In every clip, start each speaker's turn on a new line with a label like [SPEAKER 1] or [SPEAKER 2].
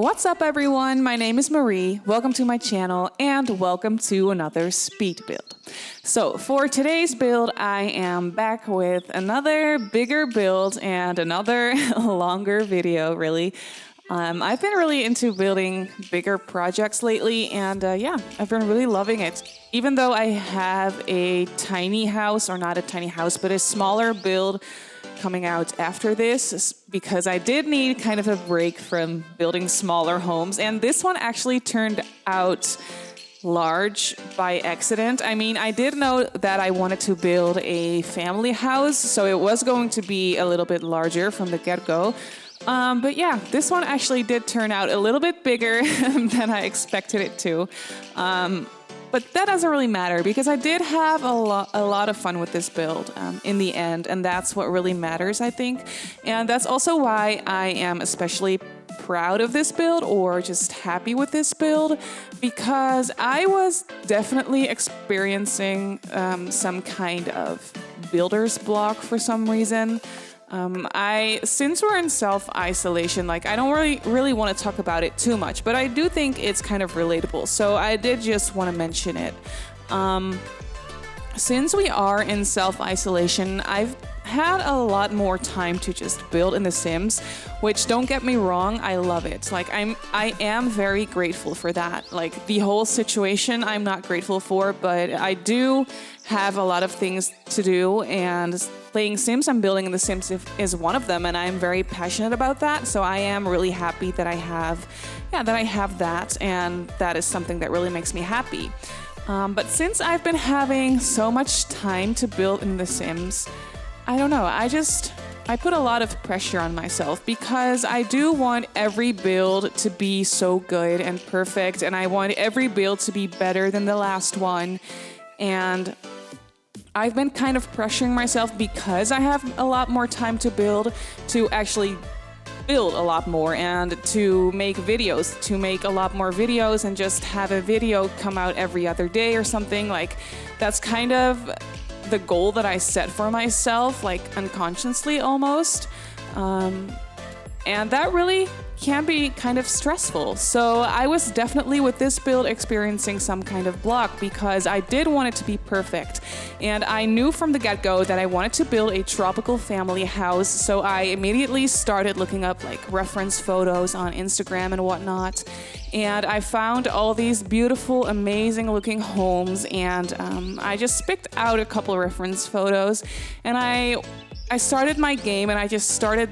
[SPEAKER 1] What's up, everyone? My name is Marie. Welcome to my channel and welcome to another speed build. So for today's build, I am back with another bigger build and another longer video, really. I've been really into building bigger projects lately, and yeah, I've been really loving it. Even though I have a tiny house, or not a tiny house, but a smaller build coming out after this, because I did need kind of a break from building smaller homes, and this one actually turned out large by accident. I mean, I did know that I wanted to build a family house, so it was going to be a little bit larger from the get-go. But yeah, this one actually did turn out a little bit bigger than I expected it to. But that doesn't really matter because I did have a lot of fun with this build in the end, and that's what really matters, I think. And that's also why I am especially proud of this build, or just happy with this build, because I was definitely experiencing some kind of builder's block for some reason. Since we're in self-isolation, like, I don't really want to talk about it too much, but I do think it's kind of relatable, so I did just want to mention it. Since we are in self-isolation, I've had a lot more time to just build in The Sims, which, don't get me wrong, I love it. Like, I am very grateful for that. Like, the whole situation I'm not grateful for, but I do have a lot of things to do, and playing Sims and building in The Sims is one of them, and I'm very passionate about that. So I am really happy that I have that, and that is something that really makes me happy. But since I've been having so much time to build in The Sims, I don't know, I put a lot of pressure on myself because I do want every build to be so good and perfect, and I want every build to be better than the last one. And I've been kind of pressuring myself because I have a lot more time to build, to actually build a lot more and to make videos, to make a lot more videos and just have a video come out every other day or something. Like, that's kind of the goal that I set for myself, like unconsciously almost. And that really can be kind of stressful. So I was definitely, with this build, experiencing some kind of block because I did want it to be perfect. And I knew from the get-go that I wanted to build a tropical family house. So I immediately started looking up like reference photos on Instagram and whatnot. And I found all these beautiful, amazing looking homes. And I just picked out a couple reference photos. And I started my game, and I just started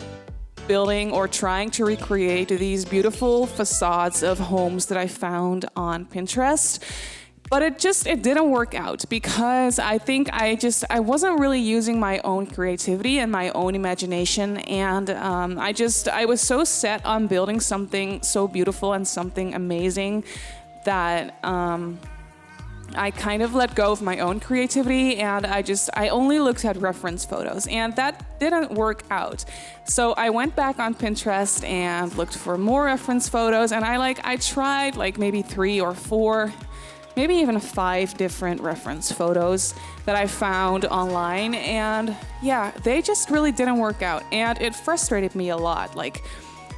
[SPEAKER 1] building or trying to recreate these beautiful facades of homes that I found on Pinterest. But it didn't work out because I think I wasn't really using my own creativity and my own imagination. And I was so set on building something so beautiful and something amazing that I kind of let go of my own creativity, and I only looked at reference photos, and that didn't work out. So I went back on Pinterest and looked for more reference photos, and I tried like maybe 3 or 4, maybe even 5 different reference photos that I found online, and yeah, they just really didn't work out, and it frustrated me a lot. Like,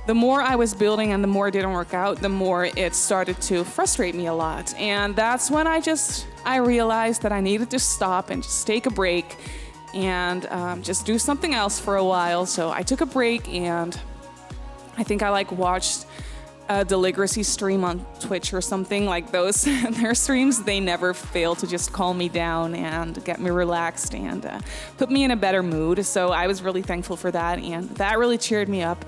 [SPEAKER 1] the more I was building and the more it didn't work out, the more it started to frustrate me a lot. And that's when I realized that I needed to stop and just take a break and just do something else for a while. So I took a break, and I think I watched a Deligracy stream on Twitch or something like those. Their streams, they never fail to just calm me down and get me relaxed and put me in a better mood. So I was really thankful for that, and that really cheered me up.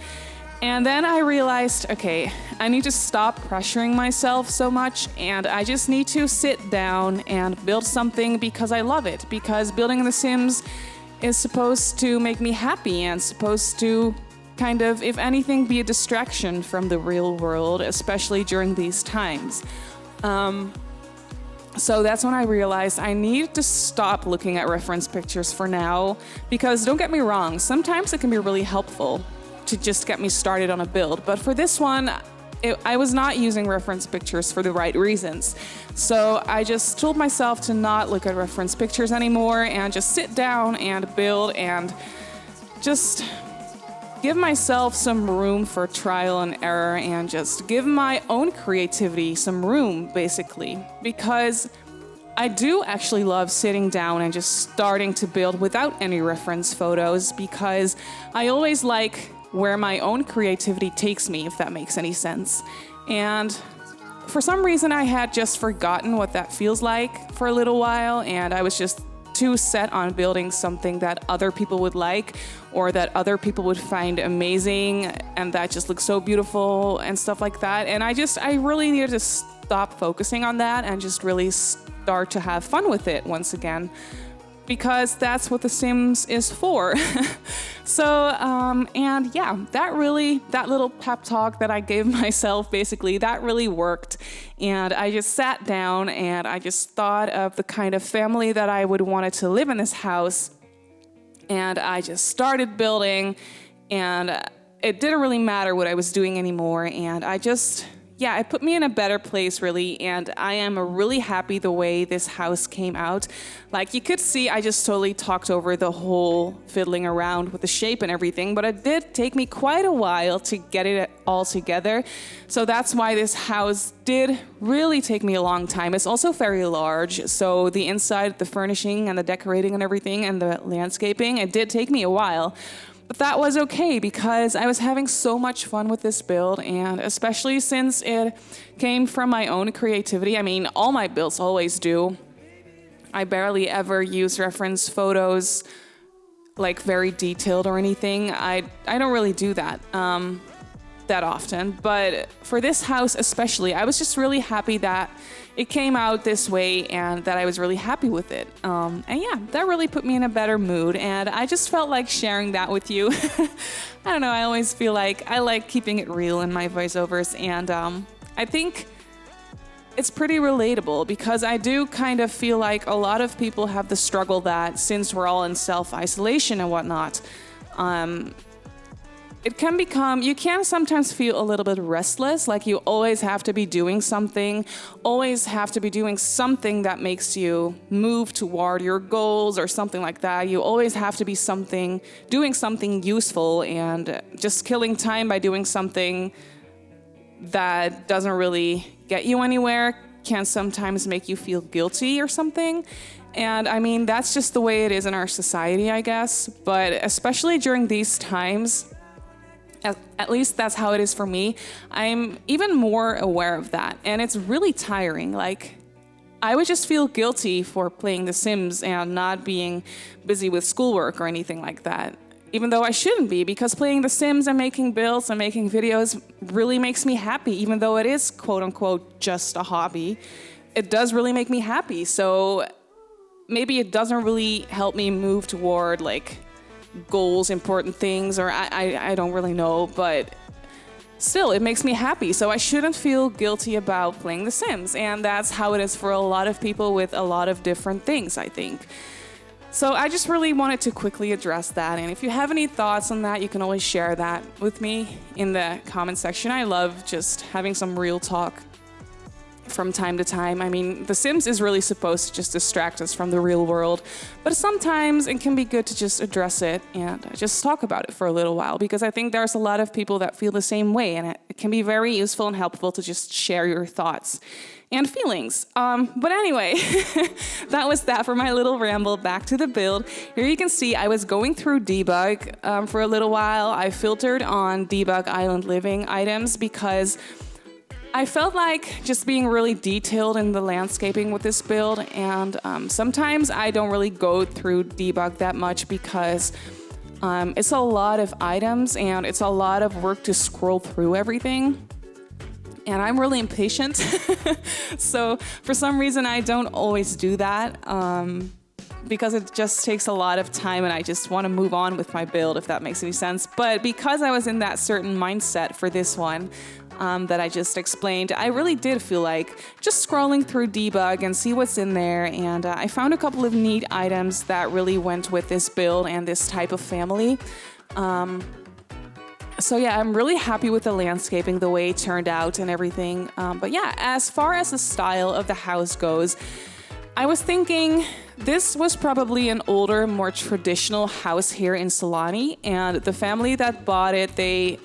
[SPEAKER 1] And then I realized, okay, I need to stop pressuring myself so much, and I just need to sit down and build something because I love it. Because building in The Sims is supposed to make me happy and supposed to kind of, if anything, be a distraction from the real world, especially during these times. So that's when I realized I need to stop looking at reference pictures for now, because don't get me wrong, sometimes it can be really helpful to just get me started on a build. But for this one, I was not using reference pictures for the right reasons. So I just told myself to not look at reference pictures anymore and just sit down and build and just give myself some room for trial and error and just give my own creativity some room, basically. Because I do actually love sitting down and just starting to build without any reference photos, because I always like where my own creativity takes me, if that makes any sense. And for some reason, I had just forgotten what that feels like for a little while, and I was just too set on building something that other people would like or that other people would find amazing and that just looks so beautiful and stuff like that. And I really needed to stop focusing on that and just really start to have fun with it once again, because that's what The Sims is for. And yeah, that little pep talk that I gave myself, basically, that really worked. And I just sat down and I just thought of the kind of family that I would want to live in this house. And I just started building, and it didn't really matter what I was doing anymore. And it put me in a better place, really, and I am really happy the way this house came out. Like, you could see, I just totally talked over the whole fiddling around with the shape and everything, but it did take me quite a while to get it all together. So that's why this house did really take me a long time. It's also very large, so the inside, the furnishing and the decorating and everything and the landscaping, it did take me a while. But that was okay, because I was having so much fun with this build, and especially since it came from my own creativity. I mean, all my builds always do. I barely ever use reference photos, like very detailed or anything. I don't really do that that often. But for this house especially, I was just really happy that it came out this way and that I was really happy with it. And yeah, that really put me in a better mood, and I just felt like sharing that with you. I don't know, I always feel like I like keeping it real in my voiceovers, and I think it's pretty relatable, because I do kind of feel like a lot of people have the struggle that since we're all in self-isolation and whatnot, you can sometimes feel a little bit restless, like you always have to be doing something that makes you move toward your goals or something like that. You always have to be doing something useful, and just killing time by doing something that doesn't really get you anywhere can sometimes make you feel guilty or something. And I mean, that's just the way it is in our society, I guess. But especially during these times, at least that's how it is for me, I'm even more aware of that. And it's really tiring. Like, I would just feel guilty for playing The Sims and not being busy with schoolwork or anything like that. Even though I shouldn't be, because playing The Sims and making builds and making videos really makes me happy, even though it is quote unquote just a hobby. It does really make me happy. So maybe it doesn't really help me move toward like goals, important things, or I don't really know, but still, it makes me happy. So I shouldn't feel guilty about playing The Sims. And that's how it is for a lot of people with a lot of different things, I think. So I just really wanted to quickly address that. And if you have any thoughts on that, you can always share that with me in the comment section. I love just having some real talk from time to time. I mean, The Sims is really supposed to just distract us from the real world, but sometimes it can be good to just address it and just talk about it for a little while, because I think there's a lot of people that feel the same way, and it can be very useful and helpful to just share your thoughts and feelings. But anyway, that was that for my little ramble. Back to the build. Here you can see I was going through debug for a little while. I filtered on debug island living items because I felt like just being really detailed in the landscaping with this build, and sometimes I don't really go through debug that much because it's a lot of items and it's a lot of work to scroll through everything. And I'm really impatient, so for some reason I don't always do that because it just takes a lot of time and I just want to move on with my build, if that makes any sense. But because I was in that certain mindset for this one that I just explained, I really did feel like just scrolling through debug and see what's in there, and I found a couple of neat items that really went with this build and this type of family. So yeah, I'm really happy with the landscaping, the way it turned out and everything. But yeah, as far as the style of the house goes, I was thinking this was probably an older, more traditional house here in Sulani, and the family that bought it, they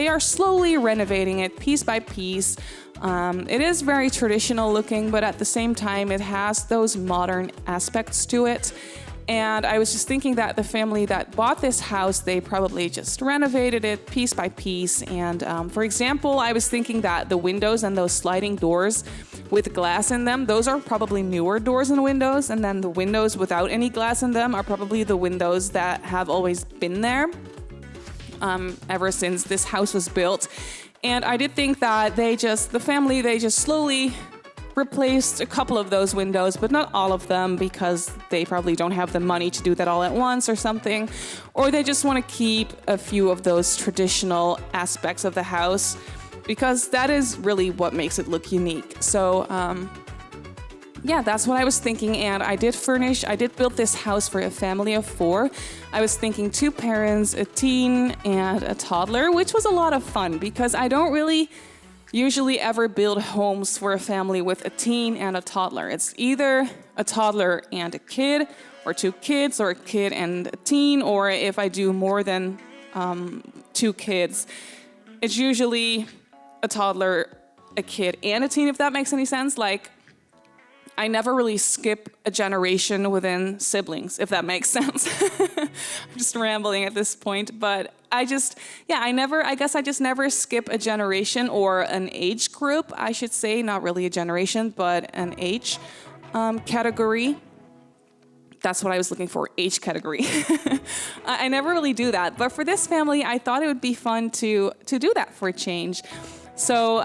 [SPEAKER 1] are slowly renovating it piece by piece. It is very traditional looking, but at the same time, it has those modern aspects to it. And I was just thinking that the family that bought this house, they probably just renovated it piece by piece. And for example, I was thinking that the windows and those sliding doors with glass in them, those are probably newer doors and windows. And then the windows without any glass in them are probably the windows that have always been there ever since this house was built. And I did think that the family just slowly replaced a couple of those windows, but not all of them, because they probably don't have the money to do that all at once or something, or they just want to keep a few of those traditional aspects of the house, because that is really what makes it look unique. So yeah, that's what I was thinking. And I did build this house for a family of 4. I was thinking 2 parents, a teen, and a toddler, which was a lot of fun because I don't really usually ever build homes for a family with a teen and a toddler. It's either a toddler and a kid, or 2 kids, or a kid and a teen, or if I do more than 2 kids, it's usually a toddler, a kid, and a teen, if that makes any sense. Like, I never really skip a generation within siblings, if that makes sense. I'm just rambling at this point, but I just never skip a generation or an age group, I should say, not really a generation, but an age category. That's what I was looking for, age category. I never really do that, but for this family, I thought it would be fun to do that for a change. So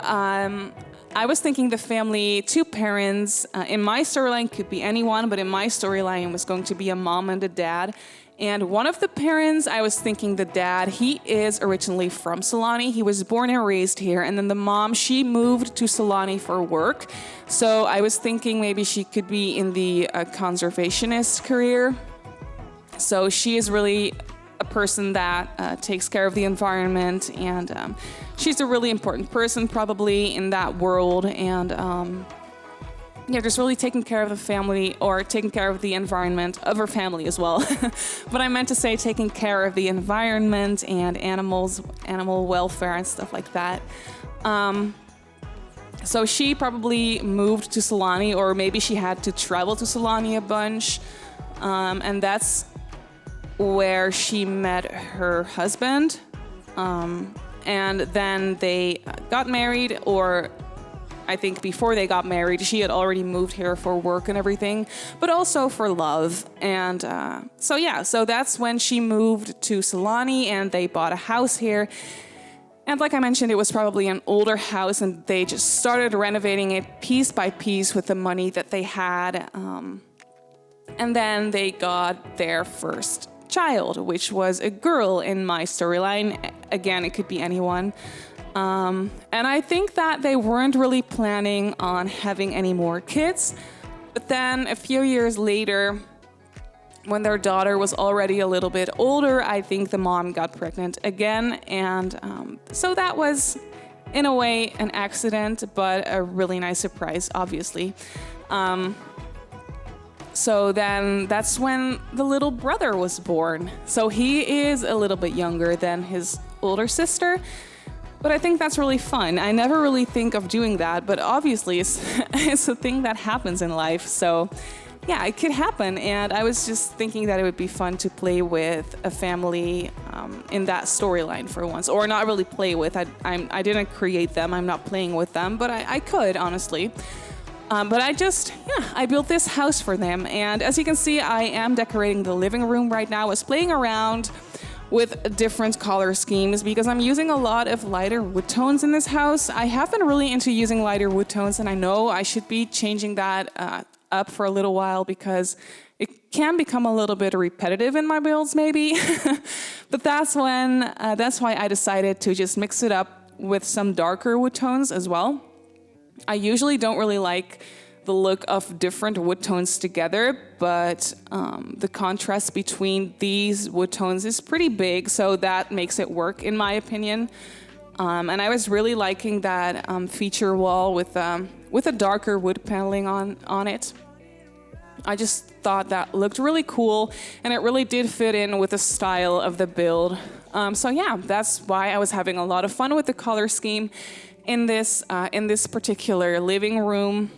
[SPEAKER 1] I was thinking the family, 2 parents, in my storyline could be anyone, but in my storyline it was going to be a mom and a dad. And one of the parents, I was thinking the dad, he is originally from Sulani. He was born and raised here. And then the mom, she moved to Sulani for work. So I was thinking maybe she could be in the conservationist career. So she is really a person that takes care of the environment, and she's a really important person probably in that world, and just really taking care of the family, or taking care of the environment of her family as well. But I meant to say taking care of the environment and animal welfare and stuff like that. So she probably moved to Sulani, or maybe she had to travel to Sulani a bunch, and that's where she met her husband, and then they got married, or I think before they got married, she had already moved here for work and everything, but also for love. And so that's when she moved to Sulani, and they bought a house here. And like I mentioned, it was probably an older house, and they just started renovating it piece by piece with the money that they had. And then they got their first child, which was a girl in my storyline. Again, it could be anyone. And I think that they weren't really planning on having any more kids. But then a few years later, when their daughter was already a little bit older, I think the mom got pregnant again. And so that was, in a way, an accident, but a really nice surprise, obviously. So then that's when the little brother was born. So he is a little bit younger than his older sister, but I think that's really fun. I never really think of doing that, but obviously it's a thing that happens in life. So yeah, it could happen. And I was just thinking that it would be fun to play with a family in that storyline for once, or not really play with. I didn't create them. I'm not playing with them, but I could, honestly. But I built this house for them. And as you can see, I am decorating the living room right now. I was playing around with different color schemes because I'm using a lot of lighter wood tones in this house. I have been really into using lighter wood tones, and I know I should be changing that up for a little while because it can become a little bit repetitive in my builds maybe. But that's why I decided to just mix it up with some darker wood tones as well. I usually don't really like the look of different wood tones together, but the contrast between these wood tones is pretty big, so that makes it work, in my opinion. And I was really liking that feature wall with a darker wood paneling on it. I just thought that looked really cool, and it really did fit in with the style of the build. So yeah, that's why I was having a lot of fun with the color scheme in this particular living room.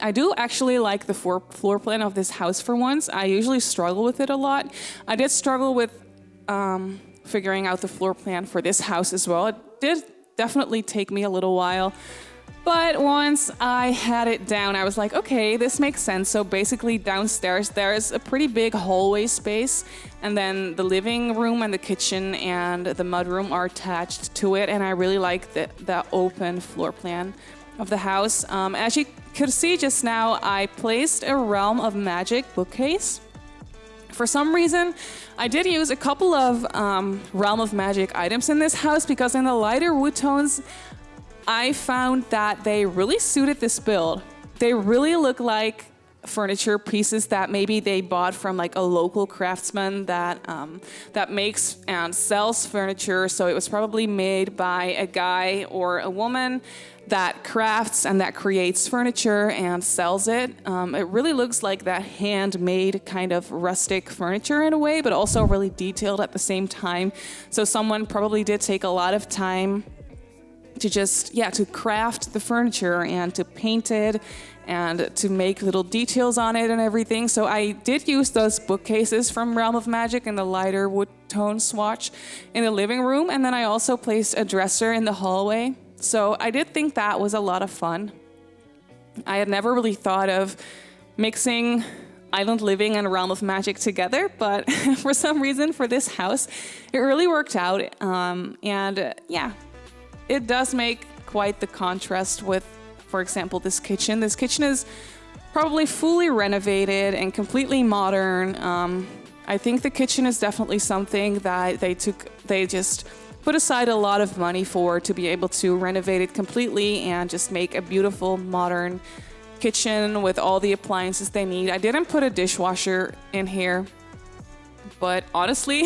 [SPEAKER 1] I do actually like the floor plan of this house for once. I usually struggle with it a lot. I did struggle with figuring out the floor plan for this house as well. It did definitely take me a little while. But once I had it down, I was like, okay, this makes sense. So basically downstairs, there's a pretty big hallway space. And then the living room and the kitchen and the mudroom are attached to it. And I really like the open floor plan of the house. As you could see just now, I placed a Realm of Magic bookcase. For some reason, I did use a couple of Realm of Magic items in this house because in the lighter wood tones, I found that they really suited this build. They really look like furniture pieces that maybe they bought from like a local craftsman that makes and sells furniture. So it was probably made by a guy or a woman that crafts and that creates furniture and sells it. It really looks like that handmade kind of rustic furniture in a way, but also really detailed at the same time. So someone probably did take a lot of time to to craft the furniture and to paint it and to make little details on it and everything. So I did use those bookcases from Realm of Magic in the lighter wood tone swatch in the living room. And then I also placed a dresser in the hallway. So I did think that was a lot of fun. I had never really thought of mixing island living and Realm of Magic together, but for some reason for this house, it really worked out. It does make quite the contrast with, for example, this kitchen. This kitchen is probably fully renovated and completely modern. I think the kitchen is definitely something that they just put aside a lot of money for to be able to renovate it completely and just make a beautiful modern kitchen with all the appliances they need. I didn't put a dishwasher in here, but honestly,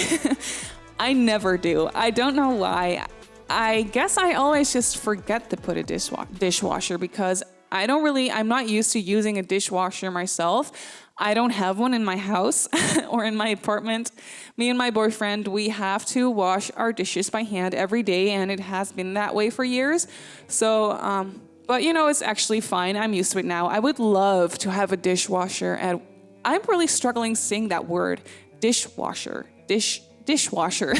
[SPEAKER 1] I never do. I don't know why. I guess I always just forget to put a dishwasher because I'm not used to using a dishwasher myself. I don't have one in my house or in my apartment. Me and my boyfriend, we have to wash our dishes by hand every day, and it has been that way for years. So, but it's actually fine. I'm used to it now. I would love to have a dishwasher, and I'm really struggling saying that word, dishwasher, dishwasher.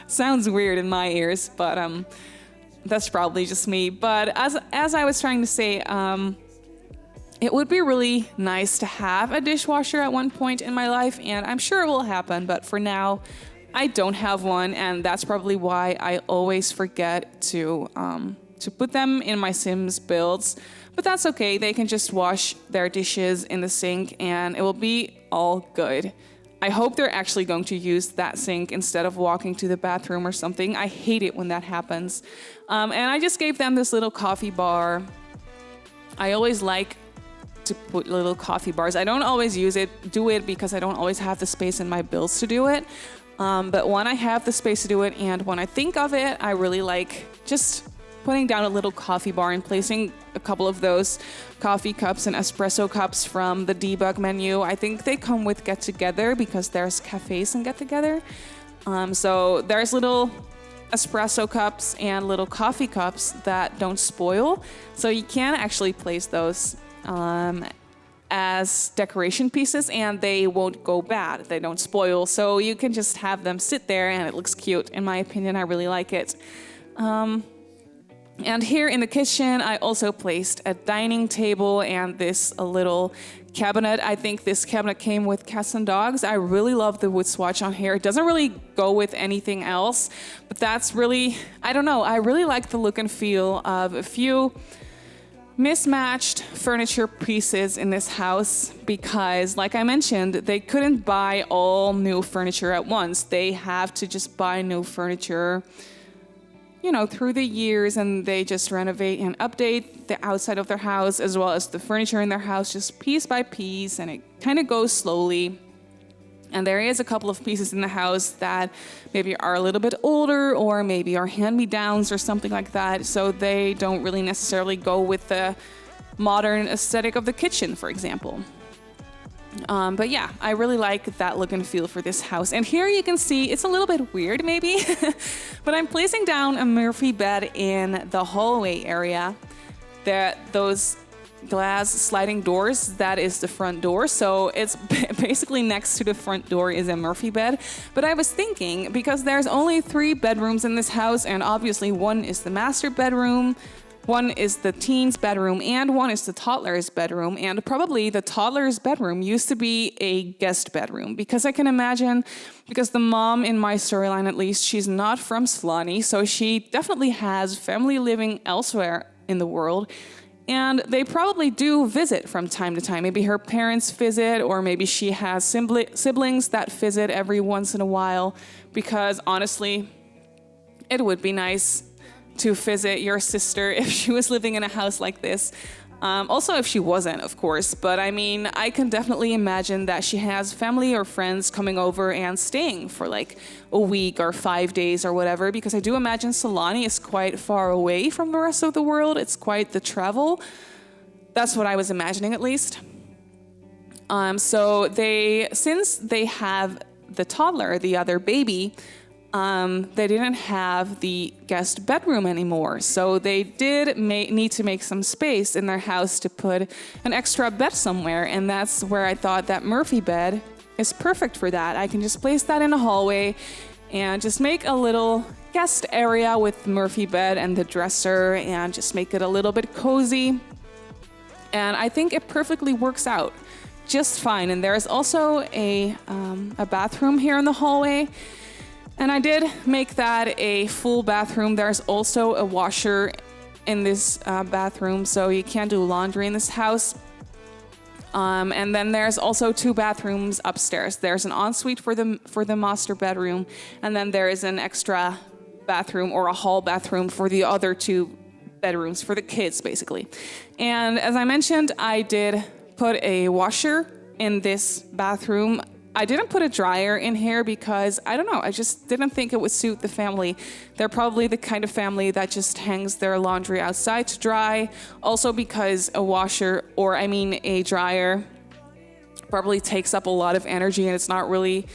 [SPEAKER 1] Sounds weird in my ears, but that's probably just me. But as I was trying to say, it would be really nice to have a dishwasher at one point in my life, and I'm sure it will happen, but for now, I don't have one, and that's probably why I always forget to put them in my Sims builds. But that's okay. They can just wash their dishes in the sink, and it will be all good. I hope they're actually going to use that sink instead of walking to the bathroom or something. I hate it when that happens. And I just gave them this little coffee bar. I always like to put little coffee bars. I don't always do it because I don't always have the space in my builds to do it. But when I have the space to do it and when I think of it, I really like just putting down a little coffee bar and placing a couple of those coffee cups and espresso cups from the debug menu. I think they come with Get Together because there's cafes and Get Together. So there's little espresso cups and little coffee cups that don't spoil. So you can actually place those as decoration pieces and they won't go bad. They don't spoil. So you can just have them sit there and it looks cute. In my opinion, I really like it. And here in the kitchen, I also placed a dining table and this little cabinet. I think this cabinet came with cats and dogs. I really love the wood swatch on here. It doesn't really go with anything else, but that's really, I don't know, I really like the look and feel of a few mismatched furniture pieces in this house because, like I mentioned, they couldn't buy all new furniture at once. They have to just buy new furniture through the years, and they just renovate and update the outside of their house as well as the furniture in their house just piece by piece, and it kind of goes slowly. And there is a couple of pieces in the house that maybe are a little bit older or maybe are hand-me-downs or something like that, so they don't really necessarily go with the modern aesthetic of the kitchen, for example. But yeah, I really like that look and feel for this house. And here you can see it's a little bit weird maybe, but I'm placing down a Murphy bed in the hallway area. Those glass sliding doors, that is the front door. So it's basically next to the front door is a Murphy bed. But I was thinking, because there's only 3 bedrooms in this house, and obviously one is the master bedroom, one is the teen's bedroom, and one is the toddler's bedroom. And probably the toddler's bedroom used to be a guest bedroom, because I can imagine, because the mom in my storyline at least, she's not from Sulani, so she definitely has family living elsewhere in the world. And they probably do visit from time to time. Maybe her parents visit, or maybe she has siblings that visit every once in a while, because honestly, it would be nice to visit your sister if she was living in a house like this. Also, if she wasn't, of course. But I mean, I can definitely imagine that she has family or friends coming over and staying for like a week or 5 days or whatever, because I do imagine Sulani is quite far away from the rest of the world. It's quite the travel. That's what I was imagining, at least. So since they have the toddler, the other baby, they didn't have the guest bedroom anymore. So they did need to make some space in their house to put an extra bed somewhere. And that's where I thought that Murphy bed is perfect for that. I can just place that in the hallway and just make a little guest area with Murphy bed and the dresser, and just make it a little bit cozy. And I think it perfectly works out just fine. And there's also a bathroom here in the hallway. And I did make that a full bathroom. There's also a washer in this bathroom, so you can't do laundry in this house. And then there's also 2 bathrooms upstairs. There's an ensuite for the master bedroom, and then there is an extra bathroom or a hall bathroom for the other 2 bedrooms for the kids, basically. And as I mentioned, I did put a washer in this bathroom. I didn't put a dryer in here because, I don't know, I just didn't think it would suit the family. They're probably the kind of family that just hangs their laundry outside to dry. Also because a washer, or I mean a dryer, probably takes up a lot of energy, and it's not really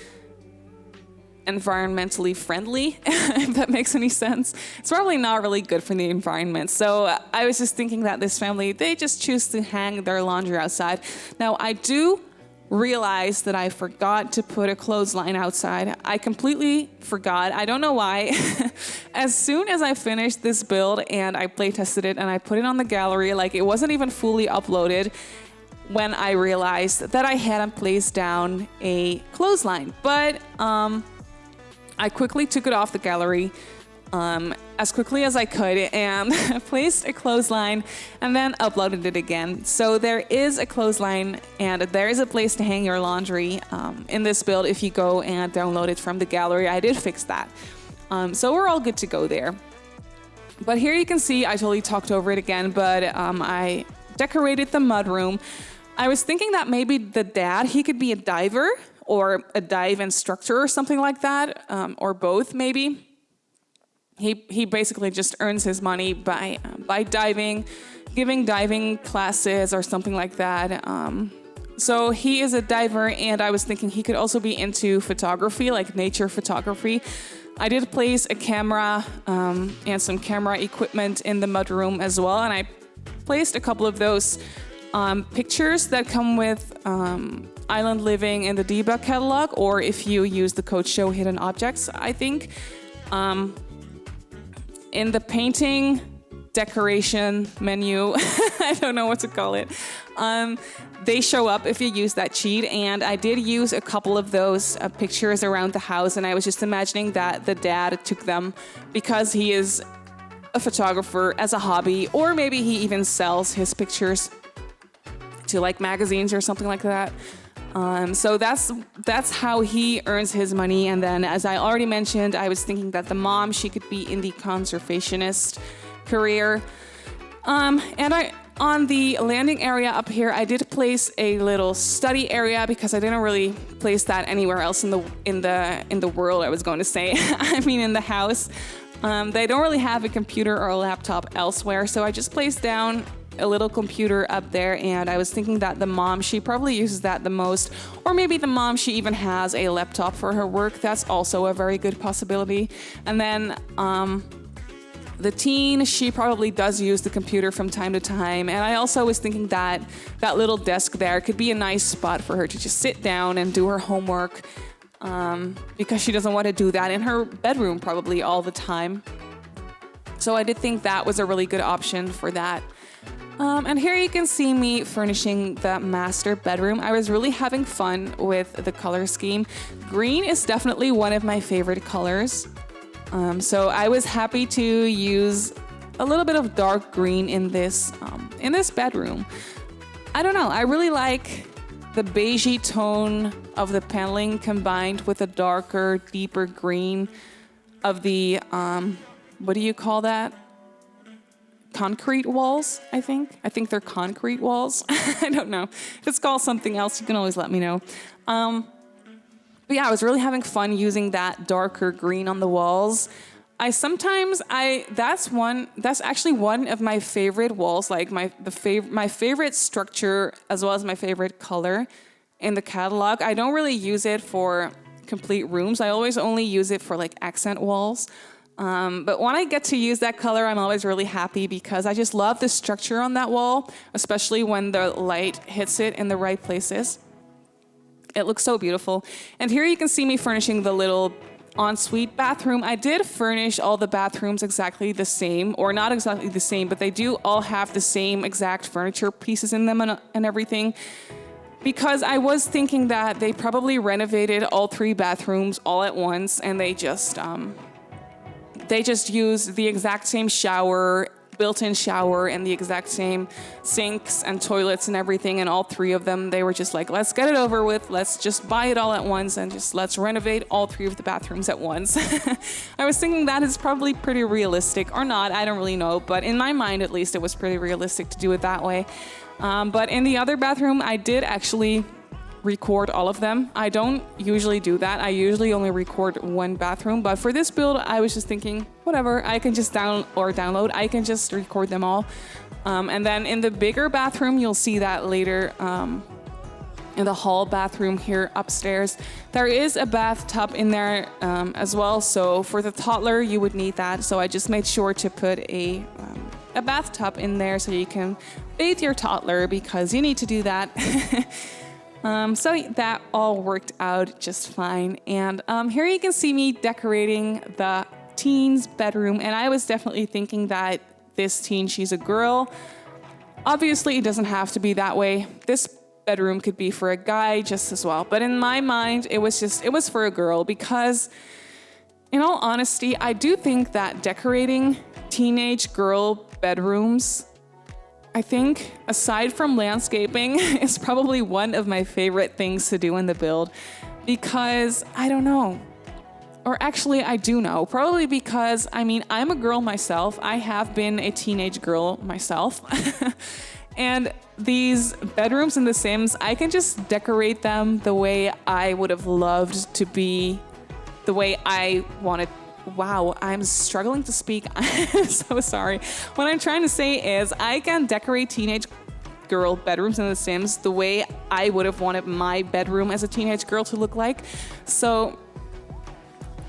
[SPEAKER 1] environmentally friendly, if that makes any sense. It's probably not really good for the environment. So I was just thinking that this family, they just choose to hang their laundry outside. Now, I do realized that I forgot to put a clothesline outside. I completely forgot. I don't know why. As soon as I finished this build and I play tested it and I put it on the gallery, like it wasn't even fully uploaded when I realized that I hadn't placed down a clothesline. But I quickly took it off the gallery as quickly as I could and placed a clothesline and then uploaded it again. So there is a clothesline and there is a place to hang your laundry in this build if you go and download it from the gallery. I did fix that. So we're all good to go there. But here you can see, I totally talked over it again, but I decorated the mudroom. I was thinking that maybe the dad, he could be a diver or a dive instructor or something like that, or both maybe. He basically just earns his money by diving, giving diving classes or something like that. So he is a diver, and I was thinking he could also be into photography, like nature photography. I did place a camera and some camera equipment in the mudroom as well, and I placed a couple of those pictures that come with Island Living in the debug catalog, or if you use the code show hidden objects, I think. In the painting decoration menu, I don't know what to call it, they show up if you use that cheat, and I did use a couple of those pictures around the house, and I was just imagining that the dad took them because he is a photographer as a hobby, or maybe he even sells his pictures to like magazines or something like that. So that's how he earns his money. And then, as I already mentioned, I was thinking that the mom, she could be in the conservationist career. And on the landing area up here, I did place a little study area because I didn't really place that anywhere else in the world. I was going to say, I mean, in the house. They don't really have a computer or a laptop elsewhere, so I just placed down a little computer up there, and I was thinking that the mom, she probably uses that the most, or maybe the mom, she even has a laptop for her work. That's also a very good possibility. And then the teen, she probably does use the computer from time to time. And I also was thinking that that little desk there could be a nice spot for her to just sit down and do her homework, because she doesn't want to do that in her bedroom probably all the time. So I did think that was a really good option for that. And here you can see me furnishing the master bedroom. I was really having fun with the color scheme. Green is definitely one of my favorite colors. So I was happy to use a little bit of dark green in this bedroom. I don't know, I really like the beigey tone of the paneling combined with a darker, deeper green of the, what do you call that? Concrete walls, I think. I think they're concrete walls. I don't know. If it's called something else, you can always let me know. But yeah, I was really having fun using that darker green on the walls. That's actually one of my favorite walls, like my favorite structure as well as my favorite color in the catalog. I don't really use it for complete rooms. I always only use it for like accent walls. But when I get to use that color, I'm always really happy because I just love the structure on that wall, especially when the light hits it in the right places. It looks so beautiful. And here you can see me furnishing the little ensuite bathroom. I did furnish all the bathrooms exactly the same, or not exactly the same, but they do all have the same exact furniture pieces in them and everything. Because I was thinking that they probably renovated all 3 bathrooms all at once, and they just use the exact same shower, built-in shower, and the exact same sinks and toilets and everything, and all 3 of them, they were just like, let's get it over with, let's just buy it all at once and just let's renovate all 3 of the bathrooms at once. I was thinking that is probably pretty realistic, or not, I don't really know, but in my mind at least it was pretty realistic to do it that way. But in the other bathroom, I did actually record all of them. I don't usually do that. I usually only record one bathroom, but for this build, I was just thinking, whatever, I can just download, I can just record them all. And then in the bigger bathroom, you'll see that later, in the hall bathroom here upstairs, there is a bathtub in there as well. So for the toddler, you would need that. So I just made sure to put a bathtub in there so you can bathe your toddler, because you need to do that. So that all worked out just fine. And here you can see me decorating the teen's bedroom. And I was definitely thinking that this teen, she's a girl. Obviously, it doesn't have to be that way. This bedroom could be for a guy just as well. But in my mind, it was for a girl, because in all honesty, I do think that decorating teenage girl bedrooms, I think, aside from landscaping, is probably one of my favorite things to do in the build, because I don't know. Or actually, I do know. Probably because, I mean, I'm a girl myself. I have been a teenage girl myself. And these bedrooms in The Sims, I can just decorate them the way I would have loved to be, the way I wanted. Wow, I'm struggling to speak. I'm so sorry. What I'm trying to say is I can decorate teenage girl bedrooms in The Sims the way I would have wanted my bedroom as a teenage girl to look like. So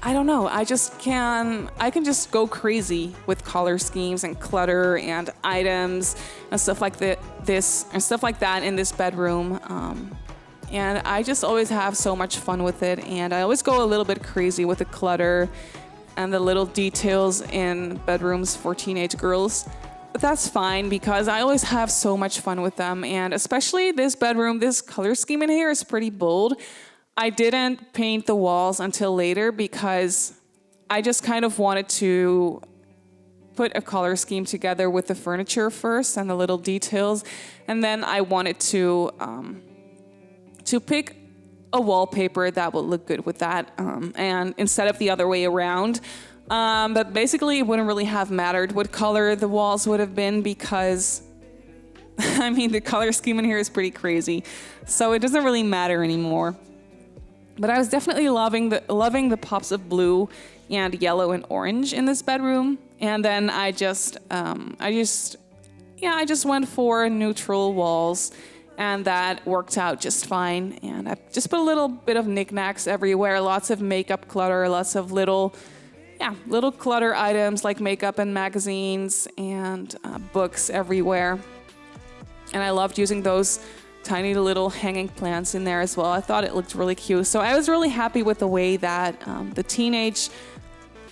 [SPEAKER 1] I don't know. I can just go crazy with color schemes and clutter and items and stuff like that in this bedroom. And I just always have so much fun with it. And I always go a little bit crazy with the clutter and the little details in bedrooms for teenage girls. But that's fine, because I always have so much fun with them. And especially this bedroom, this color scheme in here is pretty bold. I didn't paint the walls until later because I just kind of wanted to put a color scheme together with the furniture first and the little details. And then I wanted to pick a wallpaper that would look good with that, and instead of the other way around. But basically, it wouldn't really have mattered what color the walls would have been, because, I mean, the color scheme in here is pretty crazy. So it doesn't really matter anymore. But I was definitely loving the pops of blue and yellow and orange in this bedroom. And then I just yeah, I just went for neutral walls, and that worked out just fine. And I just put a little bit of knickknacks everywhere, lots of makeup clutter, lots of little clutter items like makeup and magazines and books everywhere. And I loved using those tiny little hanging plants in there as well. I thought it looked really cute. So I was really happy with the way that the teenage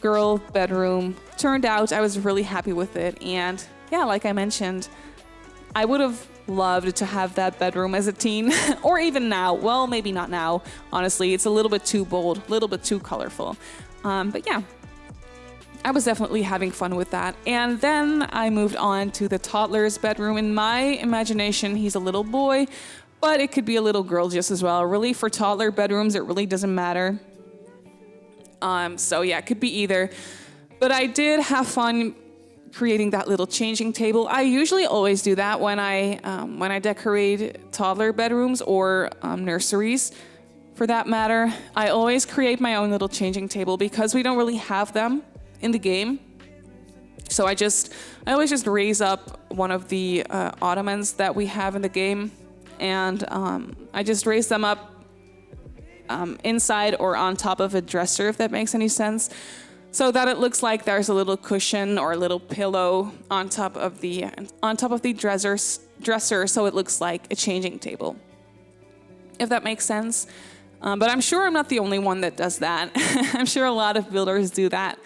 [SPEAKER 1] girl bedroom turned out. I was really happy with it. And yeah, like I mentioned, I would have loved to have that bedroom as a teen or even now. Well, maybe not now. Honestly, it's a little bit too bold, a little bit too colorful. But yeah, I was definitely having fun with that. And then I moved on to the toddler's bedroom. In my imagination, he's a little boy, but it could be a little girl just as well. Really, for toddler bedrooms, it really doesn't matter. So yeah, it could be either. But I did have fun creating that little changing table. I usually always do that when I decorate toddler bedrooms or nurseries, for that matter. I always create my own little changing table because we don't really have them in the game. So I always just raise up one of the ottomans that we have in the game, and I just raise them up inside or on top of a dresser, if that makes any sense, so that it looks like there's a little cushion or a little pillow on top of the dresser, so it looks like a changing table, if that makes sense. But I'm sure I'm not the only one that does that. I'm sure a lot of builders do that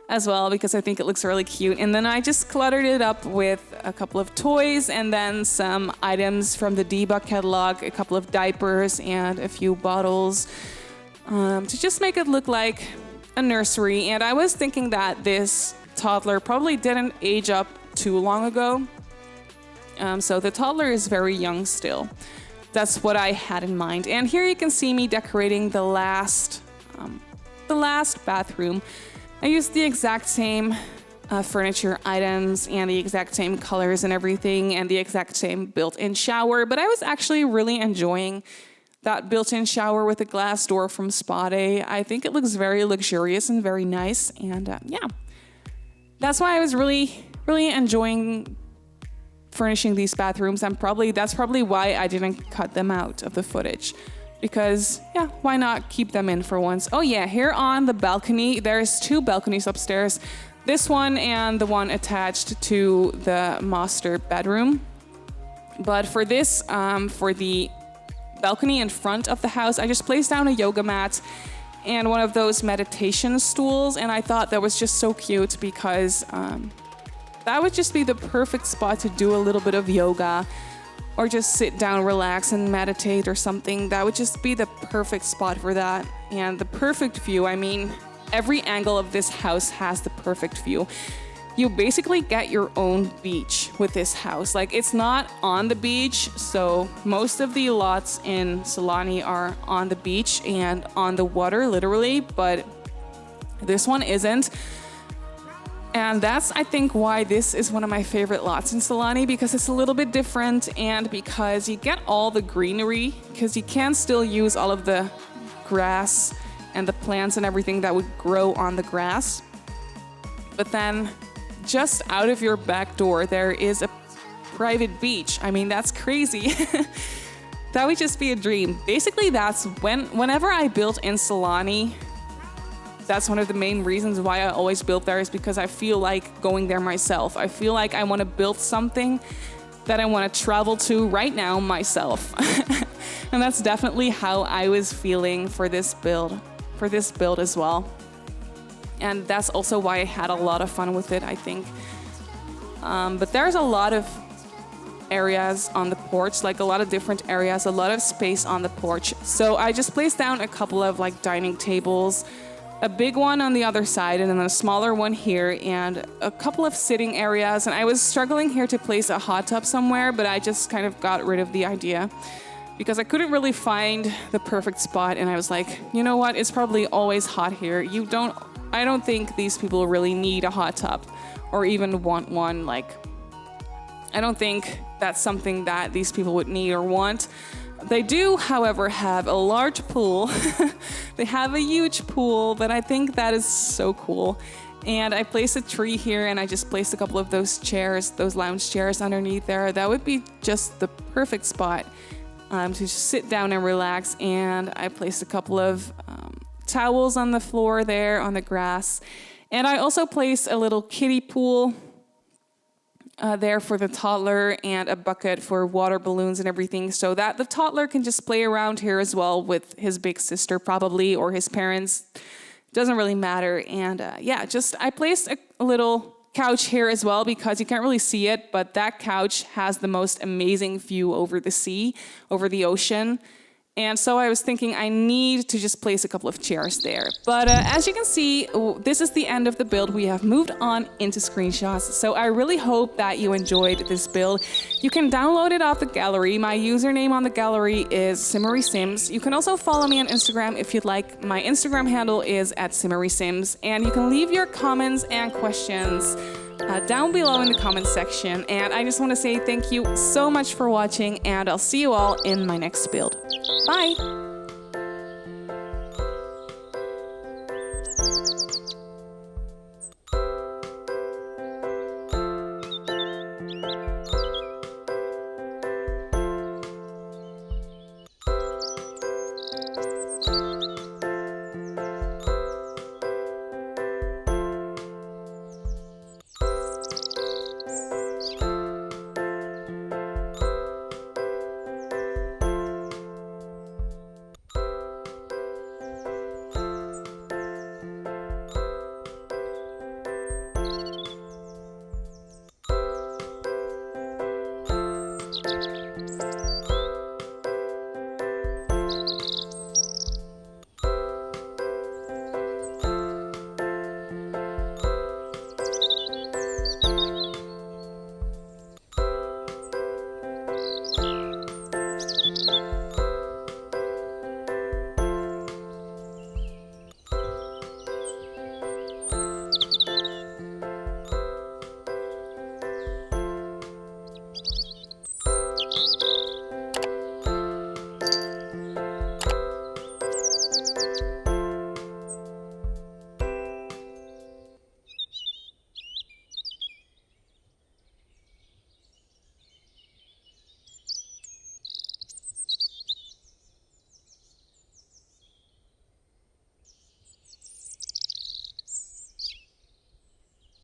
[SPEAKER 1] as well, because I think it looks really cute. And then I just cluttered it up with a couple of toys and then some items from the debug catalog, a couple of diapers and a few bottles, to just make it look like a nursery. And I was thinking that this toddler probably didn't age up too long ago. So the toddler is very young still. That's what I had in mind. And here you can see me decorating the last bathroom. I used the exact same furniture items and the exact same colors and everything and the exact same built-in shower, but I was actually really enjoying that built-in shower with a glass door from Spade. I think it looks very luxurious and very nice, and yeah, that's why I was really, really enjoying furnishing these bathrooms. That's probably why I didn't cut them out of the footage. Because, yeah, why not keep them in for once? Oh yeah, here on the balcony, there's two balconies upstairs. This one and the one attached to the master bedroom. But for this, for the balcony in front of the house, I just placed down a yoga mat and one of those meditation stools. And I thought that was just so cute because that would just be the perfect spot to do a little bit of yoga, or just sit down, relax, and meditate or something. That would just be the perfect spot for that. And the perfect view, I mean, every angle of this house has the perfect view. You basically get your own beach with this house. Like, it's not on the beach, so most of the lots in Sulani are on the beach and on the water, literally, but this one isn't. And that's, I think, why this is one of my favorite lots in Sulani, because it's a little bit different and because you get all the greenery, because you can still use all of the grass and the plants and everything that would grow on the grass. But then just out of your back door, there is a private beach. I mean, that's crazy. That would just be a dream. Basically, that's whenever I built in Sulani, that's one of the main reasons why I always built there, is because I feel like going there myself. I feel like I want to build something that I want to travel to right now myself. And that's definitely how I was feeling for this build as well. And that's also why I had a lot of fun with it, I think. But there's a lot of areas on the porch, like a lot of different areas, a lot of space on the porch. So I just placed down a couple of like dining tables, a big one on the other side and then a smaller one here, and a couple of sitting areas. And I was struggling here to place a hot tub somewhere, but I just kind of got rid of the idea because I couldn't really find the perfect spot. And I was like, you know what? It's probably always hot here. I don't think these people really need a hot tub or even want one. Like, I don't think that's something that these people would need or want. They do, however, have a large pool. They have a huge pool, but I think that is so cool. And I placed a tree here, and I just placed a couple of those chairs, those lounge chairs underneath there. That would be just the perfect spot to just sit down and relax. And I placed a couple of towels on the floor there on the grass. And I also placed a little kiddie pool there for the toddler and a bucket for water balloons and everything, so that the toddler can just play around here as well with his big sister probably, or his parents. Doesn't really matter. And yeah, just I placed a little couch here as well because you can't really see it, but that couch has the most amazing view over the sea, over the ocean. And so I was thinking I need to just place a couple of chairs there. But as you can see, this is the end of the build. We have moved on into screenshots. So I really hope that you enjoyed this build. You can download it off the gallery. My username on the gallery is Simmarysims. You can also follow me on Instagram if you'd like. My Instagram handle is @Simmarysims. And you can leave your comments and questions down below in the comments section. And I just want to say thank you so much for watching, and I'll see you all in my next build. Bye!